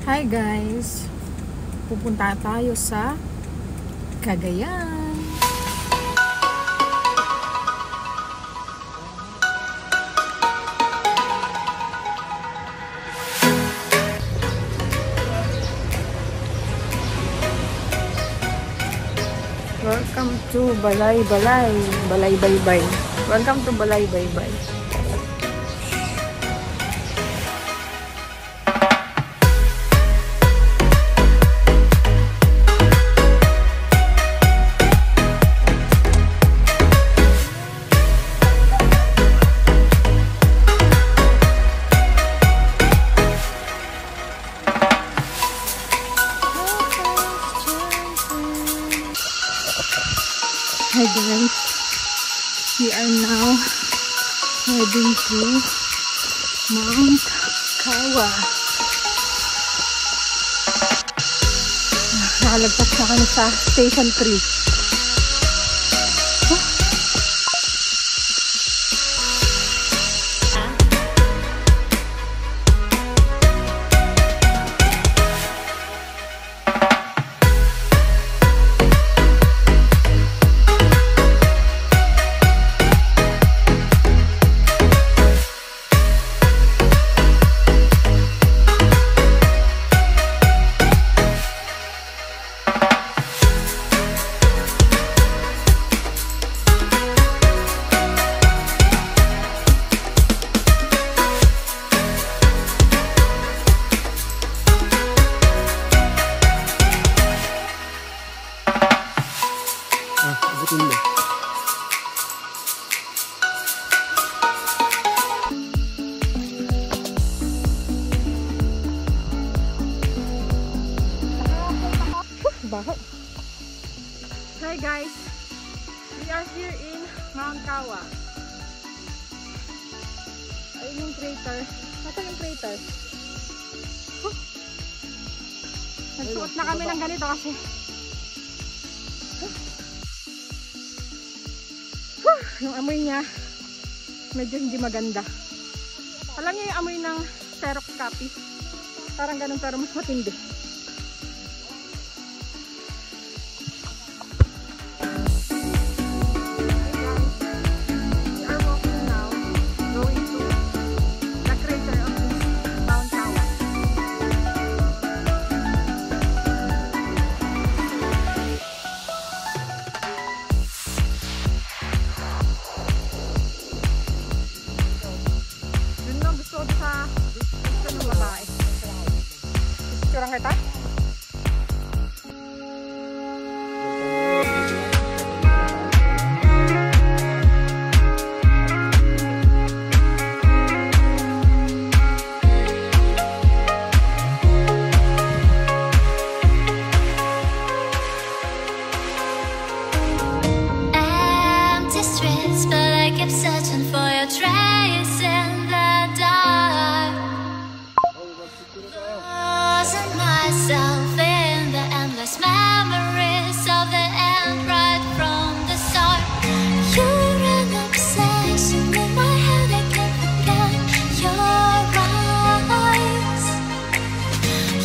Hi guys! Pupunta tayo sa Cagayan. Welcome to Balay-Balay. Balay-Baybay. Welcome to Balay-Baybay. Hi guys, we are now heading to Mount Kawa. Nakalagpas na kami sa Station 3. Hi guys, we are here in Mount Kawa. Ayun yung crater. Nasaan yung crater? Nagsuot na kami ng ganito kasi yung amoy niya medyo hindi maganda. Alam niyo yung amoy ng Xerox copy, parang ganun pero mas matindi. Kurang kita? Empty streets, but I kept searching for your trace in the dark. Losing myself in the endless memories of the end right from the start. You're an obsession in my head, I can't forget your eyes.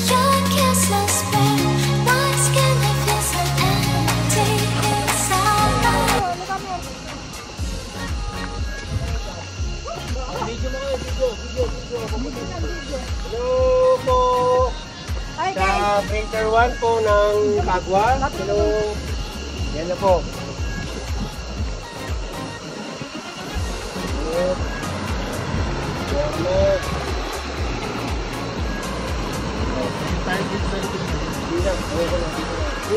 Your kisses burn my skin, I feel so empty inside. Hello po! Sa printer 1 po ng Kagwa. Hello! Yan na po. Yan na.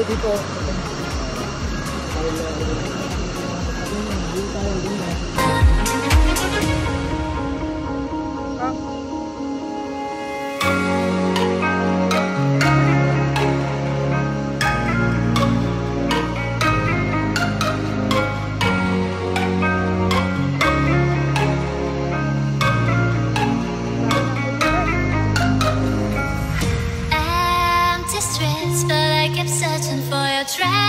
Dito. Empty streets, but I kept searching for your trace.